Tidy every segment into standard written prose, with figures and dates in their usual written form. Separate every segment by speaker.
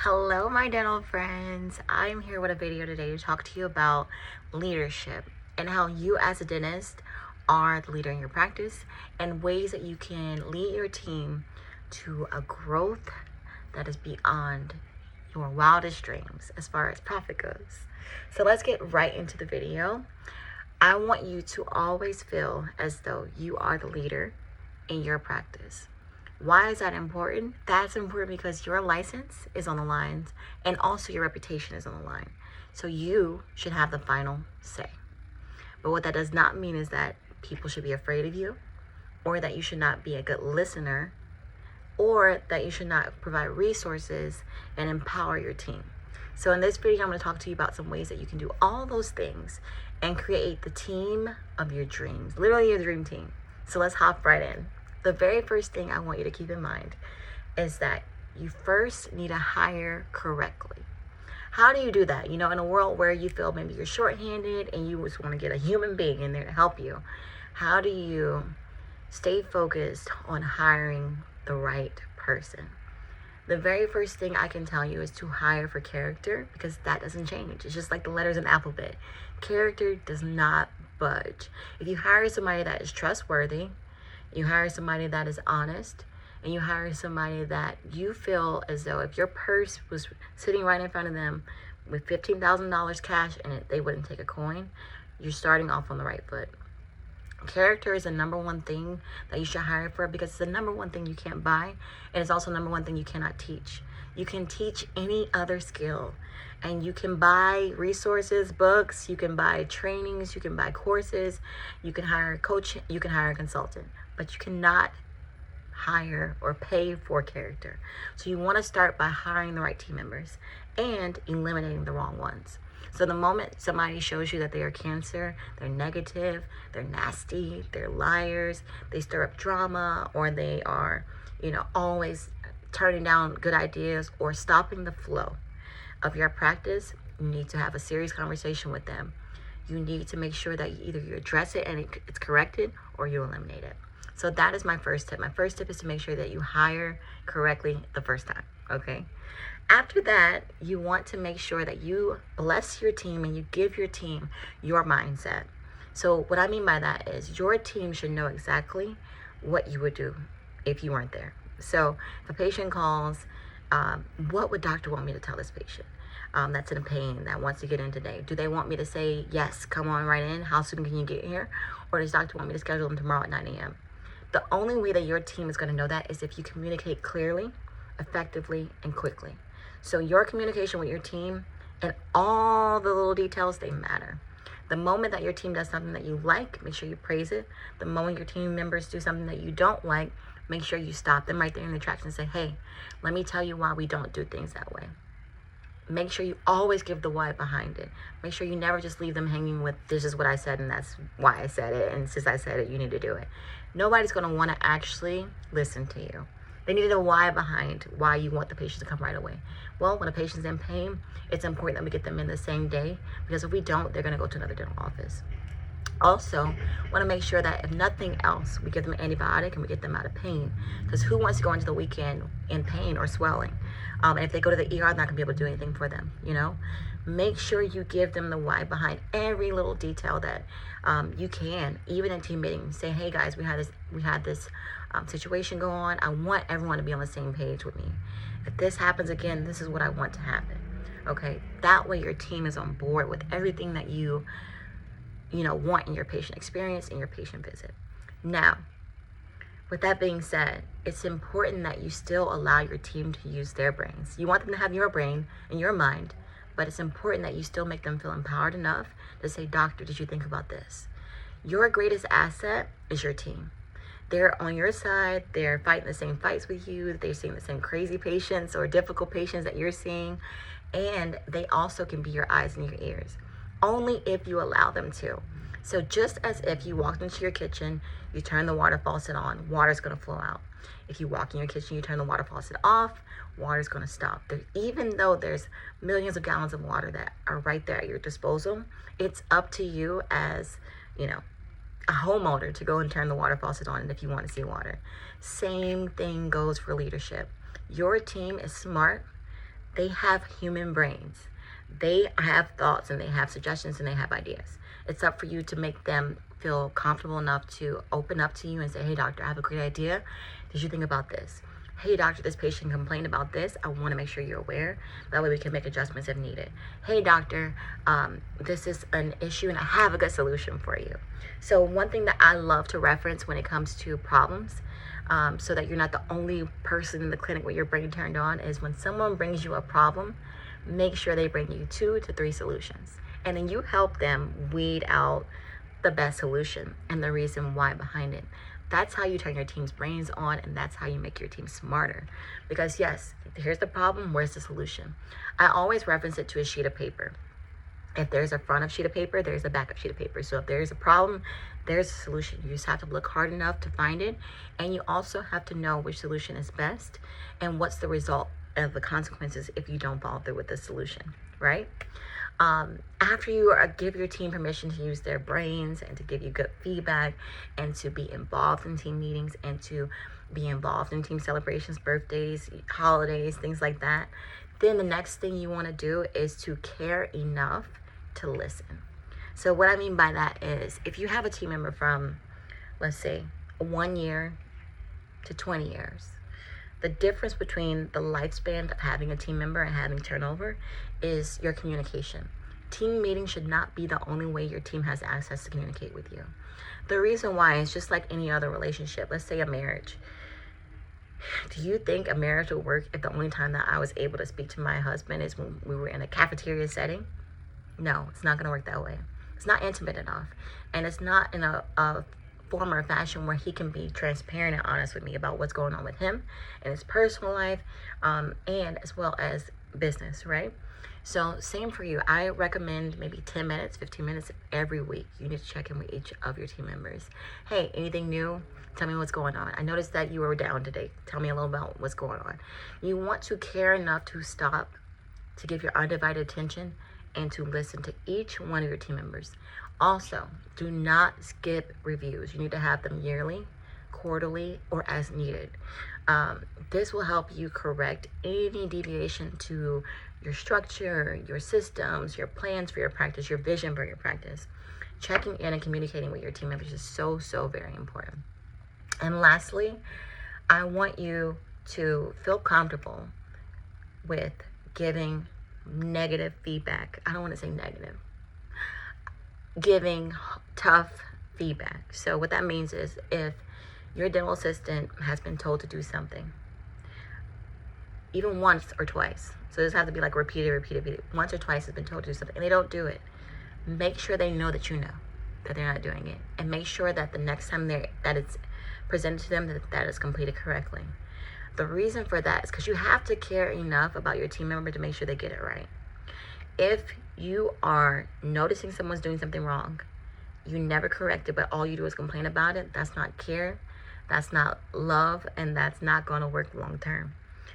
Speaker 1: Hello, my dental friends. I'm here with a video today to talk to you about leadership and how you, as a dentist, are the leader in your practice and ways that you can lead your team to a growth that is beyond your wildest dreams as far as profit goes. So let's get right into the video. I want you to always feel as though you are the leader in your practice. Why is that important? That's important because your license is on the line and also your reputation is on the line. So you should have the final say. But what that does not mean is that people should be afraid of you, or that you should not be a good listener, or that you should not provide resources and empower your team. So in this video, I'm going to talk to you about some ways that you can do all those things and create the team of your dreams, literally your dream team. So let's hop right in. The very first thing I want you to keep in mind is that you first need to hire correctly. How do you do that? You know, in a world where you feel maybe you're shorthanded and you just want to get a human being in there to help you, how do you stay focused on hiring the right person? The very first thing I can tell you is to hire for character, because that doesn't change. It's just like the letters in the alphabet. Character does not budge. If you hire somebody that is trustworthy, you hire somebody that is honest, and you hire somebody that you feel as though if your purse was sitting right in front of them with $15,000 cash in it, they wouldn't take a coin, you're starting off on the right foot. Character is the number one thing that you should hire for, because it's the number one thing you can't buy, and it's also the number one thing you cannot teach. You can teach any other skill, and you can buy resources, books, you can buy trainings, you can buy courses, you can hire a coach, you can hire a consultant, but you cannot hire or pay for character. So you want to start by hiring the right team members and eliminating the wrong ones. So the moment somebody shows you that they are cancer, they're negative, they're nasty, they're liars, they stir up drama, or they are, always turning down good ideas or stopping the flow of your practice, you need to have a serious conversation with them. You need to make sure that either you address it and it's corrected, or you eliminate it. So that is my first tip. My first tip is to make sure that you hire correctly the first time, okay? After that, you want to make sure that you bless your team and you give your team your mindset. So what I mean by that is your team should know exactly what you would do if you weren't there. So if a patient calls, what would doctor want me to tell this patient that's in pain, that wants to get in today? Do they want me to say, yes, come on right in, how soon can you get here? Or does doctor want me to schedule them tomorrow at 9 a.m.? The only way that your team is going to know that is if you communicate clearly, effectively, and quickly. So your communication with your team and all the little details, they matter. The moment that your team does something that you like, make sure you praise it. The moment your team members do something that you don't like, make sure you stop them right there in the tracks and say, hey, let me tell you why we don't do things that way. Make sure you always give the why behind it. Make sure you never just leave them hanging with, this is what I said and that's why I said it, and since I said it, you need to do it. Nobody's going to want to actually listen to you. They need to know why behind why you want the patient to come right away. Well, when a patient's in pain, it's important that we get them in the same day, because if we don't, they're going to go to another dental office. Also, want to make sure that if nothing else, we give them an antibiotic and we get them out of pain, because who wants to go into the weekend in pain or swelling? And if they go to the ER, they're not going to be able to do anything for them, Make sure you give them the why behind every little detail that you can, even in team meetings. Say, hey guys, we had this situation go on. I want everyone to be on the same page with me. If this happens again, this is what I want to happen. Okay, that way your team is on board with everything that you want in your patient experience and your patient visit. Now, with that being said, it's important that you still allow your team to use their brains. You want them to have your brain and your mind, but it's important that you still make them feel empowered enough to say, doctor, did you think about this? Your greatest asset is your team. They're on your side. They're fighting the same fights with you. They're seeing the same crazy patients or difficult patients that you're seeing. And they also can be your eyes and your ears, only if you allow them to. So just as if you walked into your kitchen, you turn the water faucet on, water's going to flow out. If you walk in your kitchen, you turn the water faucet off, water's going to stop. Even though there's millions of gallons of water that are right there at your disposal, it's up to you as, a homeowner to go and turn the water faucet on, and if you want to see water. Same thing goes for leadership. Your team is smart. They have human brains. They have thoughts and they have suggestions and they have ideas. It's up for you to make them feel comfortable enough to open up to you and say, hey, doctor, I have a great idea. Did you think about this? Hey, doctor, this patient complained about this. I want to make sure you're aware. That way we can make adjustments if needed. Hey, doctor, this is an issue and I have a good solution for you. So one thing that I love to reference when it comes to problems, so that you're not the only person in the clinic with your brain turned on, is when someone brings you a problem, make sure they bring you 2 to 3 solutions. And then you help them weed out the best solution and the reason why behind it. That's how you turn your team's brains on, and that's how you make your team smarter. Because yes, here's the problem, where's the solution? I always reference it to a sheet of paper. If there's a front of sheet of paper, there's a back of sheet of paper. So if there's a problem, there's a solution. You just have to look hard enough to find it. And you also have to know which solution is best and what's the result of the consequences if you don't follow through with the solution, right? After you give your team permission to use their brains and to give you good feedback and to be involved in team meetings and to be involved in team celebrations, birthdays, holidays, things like that, then the next thing you want to do is to care enough to listen. So what I mean by that is, if you have a team member from, let's say, 1 year to 20 years, the difference between the lifespan of having a team member and having turnover is your communication. Team meetings should not be the only way your team has access to communicate with you. The reason why is just like any other relationship. Let's say a marriage. Do you think a marriage will work if the only time that I was able to speak to my husband is when we were in a cafeteria setting? No, it's not going to work that way. It's not intimate enough. And it's not in a form or fashion where he can be transparent and honest with me about what's going on with him and his personal life, and as well as business, right? So same for you. I recommend maybe 10 minutes, 15 minutes every week. You need to check in with each of your team members. Hey, anything new? Tell me what's going on. I noticed that you were down today. Tell me a little about what's going on. You want to care enough to stop, to give your undivided attention, and to listen to each one of your team members. Also, do not skip reviews. You need to have them yearly, quarterly, or as needed. This will help you correct any deviation to your structure, your systems, your plans for your practice, your vision for your practice. Checking in and communicating with your team members is so, so very important. And lastly, I want you to feel comfortable with giving negative feedback. I don't want to say negative. Giving tough feedback. So what that means is, if your dental assistant has been told to do something, even once or twice, so it doesn't have to be like repeated, once or twice has been told to do something and they don't do it, make sure they know that you know that they're not doing it, and make sure that the next time that it's presented to them, that is completed correctly. The reason for that is because you have to care enough about your team member to make sure they get it right. If you are noticing someone's doing something wrong, you never correct it, but all you do is complain about it, that's not care, that's not love, and that's not going to work long term.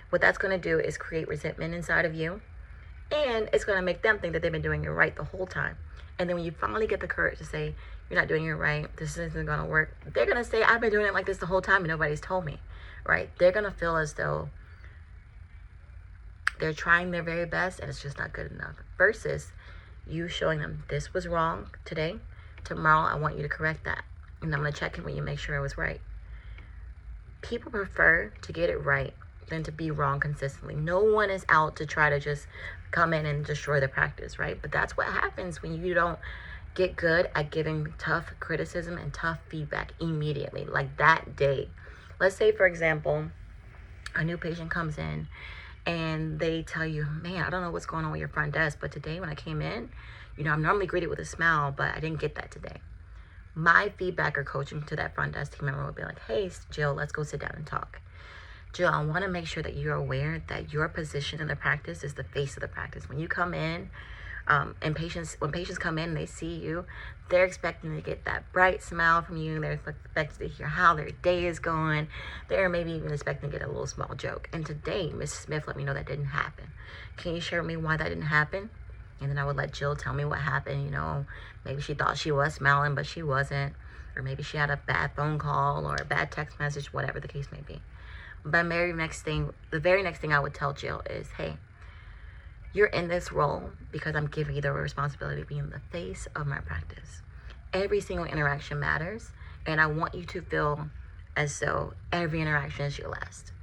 Speaker 1: What that's going to do is create resentment inside of you, and it's going to make them think that they've been doing it right the whole time. And then when you finally get the courage to say, you're not doing it right, this isn't going to work, they're going to say, I've been doing it like this the whole time and nobody's told me, right? They're going to feel as though they're trying their very best and it's just not good enough. Versus you showing them, this was wrong today, tomorrow I want you to correct that, and I'm going to check in with you, make sure it was right. People prefer to get it right than to be wrong consistently. No one is out to try to just come in and destroy the practice, right? But that's what happens when you don't get good at giving tough criticism and tough feedback immediately, like that day. Let's say, for example, a new patient comes in and they tell you, man, I don't know what's going on with your front desk, but today when I came in, I'm normally greeted with a smile, but I didn't get that today. My feedback or coaching to that front desk team member would be like, hey, Jill, let's go sit down and talk. Jill, I want to make sure that you're aware that your position in the practice is the face of the practice. When you come in, and when patients come in and they see you, they're expecting to get that bright smile from you. They're expecting to hear how their day is going. They're maybe even expecting to get a little small joke. And today, Mrs. Smith let me know that didn't happen. Can you share with me why that didn't happen? And then I would let Jill tell me what happened. Maybe she thought she was smiling, but she wasn't. Or maybe she had a bad phone call or a bad text message, whatever the case may be. But the very next thing I would tell Jill is, hey, You're in this role because I'm giving you the responsibility of being the face of my practice. Every single interaction matters, and I want you to feel as though every interaction is your last.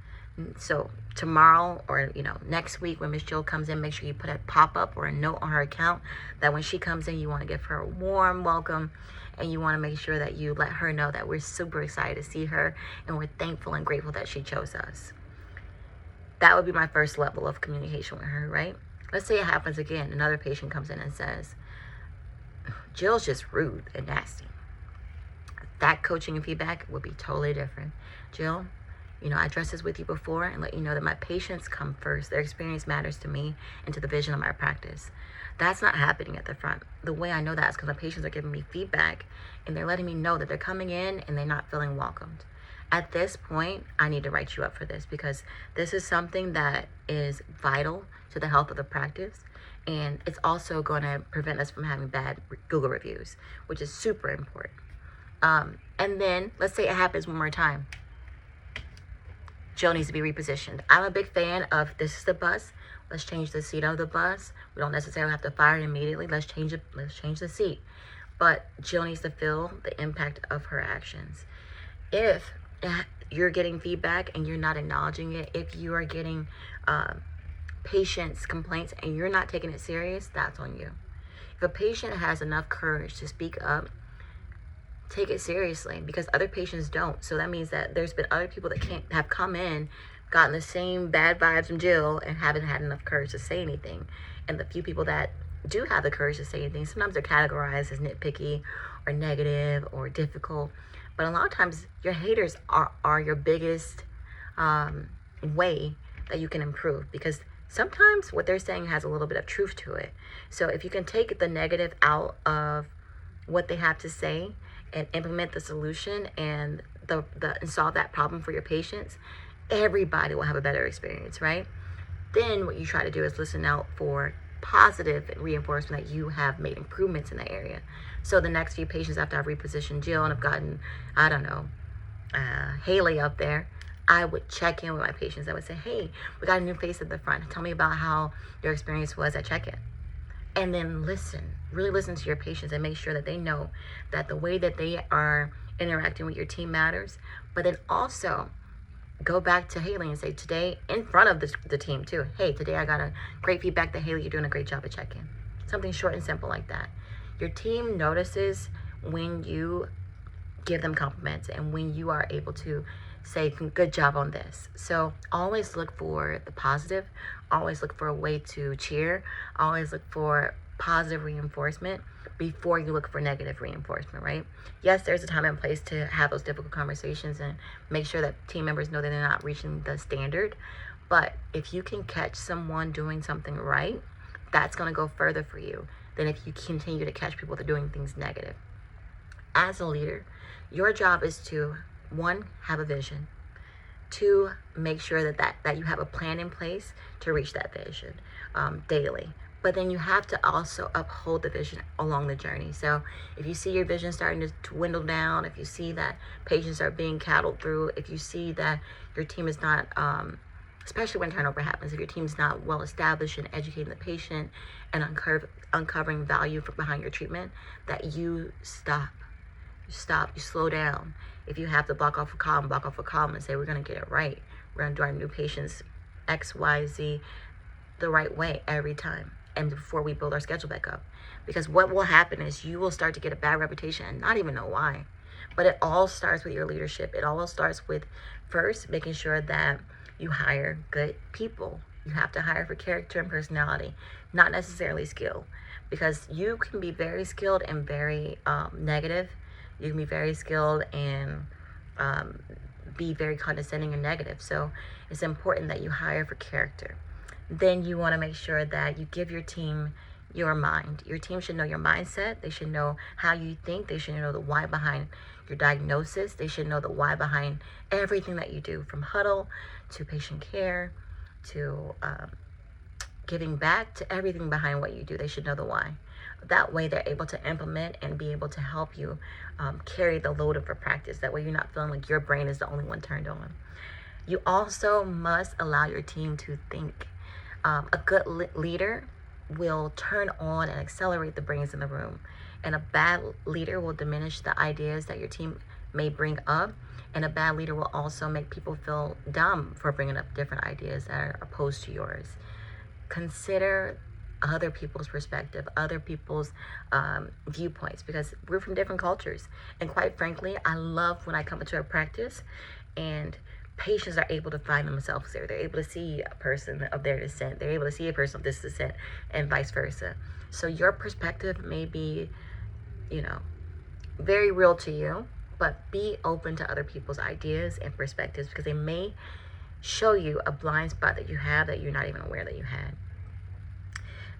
Speaker 1: So tomorrow, or next week, when Miss Jill comes in, make sure you put a pop-up or a note on her account that when she comes in, you want to give her a warm welcome, and you want to make sure that you let her know that we're super excited to see her and we're thankful and grateful that she chose us. That would be my first level of communication with her, right? Let's say it happens again. Another patient comes in and says, Jill's just rude and nasty. That coaching and feedback would be totally different. Jill, I addressed this with you before and let you know that my patients come first. Their experience matters to me and to the vision of my practice. That's not happening at the front. The way I know that is because my patients are giving me feedback and they're letting me know that they're coming in and they're not feeling welcomed. At this point, I need to write you up for this because this is something that is vital to the health of the practice. And it's also going to prevent us from having bad Google reviews, which is super important. And then let's say it happens one more time. Jill needs to be repositioned. I'm a big fan of, this is the bus. Let's change the seat of the bus. We don't necessarily have to fire immediately. Let's change the seat. But Jill needs to feel the impact of her actions. If you're getting feedback and you're not acknowledging it, if you are getting patients' complaints and you're not taking it serious, that's on you. If a patient has enough courage to speak up, take it seriously, because other patients don't. So that means that there's been other people that have come in, gotten the same bad vibes from Jill and haven't had enough courage to say anything. And the few people that do have the courage to say anything, sometimes they're categorized as nitpicky or negative or difficult. But a lot of times your haters are your biggest way that you can improve, because sometimes what they're saying has a little bit of truth to it. So if you can take the negative out of what they have to say and implement the solution and and solve that problem for your patients, everybody will have a better experience, right? Then what you try to do is listen out for positive reinforcement that you have made improvements in the area. So the next few patients after I've repositioned Jill and I've gotten, Haley up there, I would check in with my patients. I would say, hey, we got a new face at the front. Tell me about how your experience was at check-in. And then really listen to your patients and make sure that they know that the way that they are interacting with your team matters. But then also go back to Haley and say today, in front of the team too, hey, today I got a great feedback that Haley, you're doing a great job at check-in. Something short and simple like that. Your team notices when you give them compliments and when you are able to say good job on this. So always look for the positive, always look for a way to cheer, always look for positive reinforcement before you look for negative reinforcement, right? Yes, there's a time and place to have those difficult conversations and make sure that team members know that they're not reaching the standard. But if you can catch someone doing something right, that's going to go further for you than if you continue to catch people that are doing things negative. As a leader, your job is to, 1, have a vision. 2, make sure that you have a plan in place to reach that vision daily. But then you have to also uphold the vision along the journey. So if you see your vision starting to dwindle down, if you see that patients are being cattled through, if you see that your team is not, especially when turnover happens, if your team is not well established in educating the patient and uncovering value behind your treatment, that you stop, you slow down. If you have to block off a column and say, we're going to get it right. We're going to do our new patients X, Y, Z the right way every time. And before we build our schedule back up. Because what will happen is you will start to get a bad reputation and not even know why. But it all starts with your leadership. It all starts with, first, making sure that you hire good people. You have to hire for character and personality, not necessarily skill. Because you can be very skilled and very negative. You can be very skilled and be very condescending and negative. So it's important that you hire for character. Then you want to make sure that you give your team your mind. Your team should know your mindset. They should know how you think. They should know the why behind your diagnosis. They should know the why behind everything that you do, from huddle to patient care to giving back to everything behind what you do. They should know the why. That way they're able to implement and be able to help you carry the load of your practice. That way you're not feeling like your brain is the only one turned on. You also must allow your team to think. A good leader will turn on and accelerate the brains in the room, and a bad leader will diminish the ideas that your team may bring up, and a bad leader will also make people feel dumb for bringing up different ideas that are opposed to yours. Consider other people's perspective, other people's viewpoints, because we're from different cultures. And quite frankly, I love when I come into a practice and patients are able to find themselves there. They're able to see a person of their descent. They're able to see a person of this descent, and vice versa. So your perspective may be, very real to you, but be open to other people's ideas and perspectives, because they may show you a blind spot that you have that you're not even aware that you had.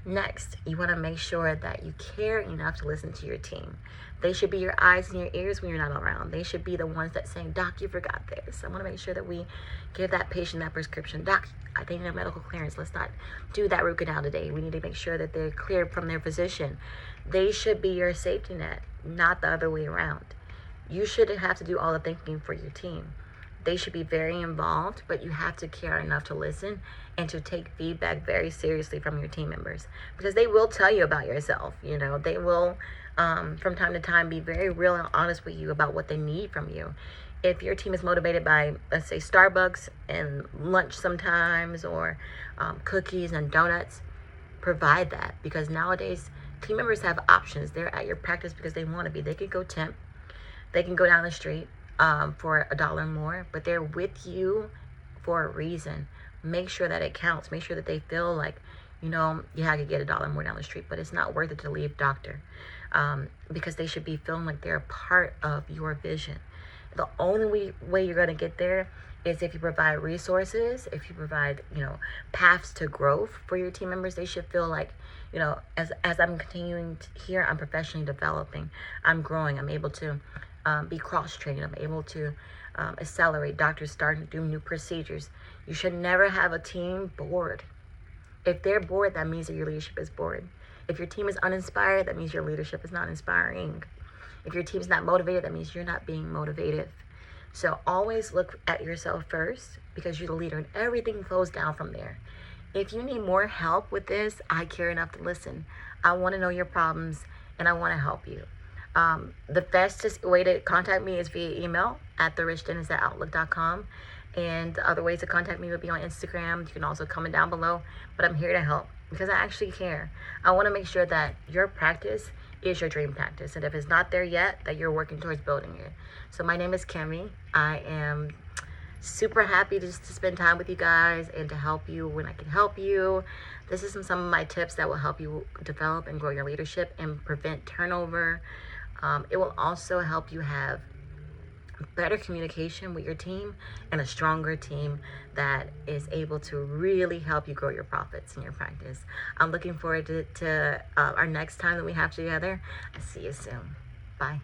Speaker 1: Next, you want to make sure that you care enough to listen to your team. They should be your eyes and your ears when you're not around. They should be the ones that saying, "Doc, you forgot this." I want to make sure that we give that patient that prescription. "Doc, I think need a medical clearance. Let's not do that root canal today." We need to make sure that they're cleared from their physician. They should be your safety net, not the other way around. You shouldn't have to do all the thinking for your team. They should be very involved, but you have to care enough to listen and to take feedback very seriously from your team members, because they will tell you about yourself. They will, from time to time, be very real and honest with you about what they need from you. If your team is motivated by, let's say, Starbucks and lunch sometimes, or cookies and donuts, provide that, because nowadays team members have options. They're at your practice because they want to be. They could go temp. They can go down the street for $1 more, but they're with you for a reason. Make sure that it counts. Make sure that they feel like, I could get $1 more down the street, but it's not worth it to leave doctor, because they should be feeling like they're a part of your vision. The only way you're going to get there is if you provide resources, if you provide, paths to growth for your team members. They should feel like, as I'm continuing here, I'm professionally developing, I'm growing, I'm able to be cross-trained, I'm able to accelerate. Doctors starting to do new procedures. You should never have a team bored. If they're bored, that means that your leadership is bored. If your team is uninspired, that means your leadership is not inspiring. If your team's not motivated, that means you're not being motivated. So always look at yourself first, because you're the leader, and everything flows down from there. If you need more help with this, I care enough to listen. I want to know your problems, and I want to help you. The fastest way to contact me is via email at therichdentist@outlook.com. And the other ways to contact me would be on Instagram. You can also comment down below. But I'm here to help, because I actually care. I want to make sure that your practice is your dream practice. And if it's not there yet, that you're working towards building it. So my name is Kemi. I am super happy to spend time with you guys and to help you when I can help you. This is some of my tips that will help you develop and grow your leadership and prevent turnover. It will also help you have better communication with your team and a stronger team that is able to really help you grow your profits in your practice. I'm looking forward to our next time that we have together. I'll see you soon. Bye.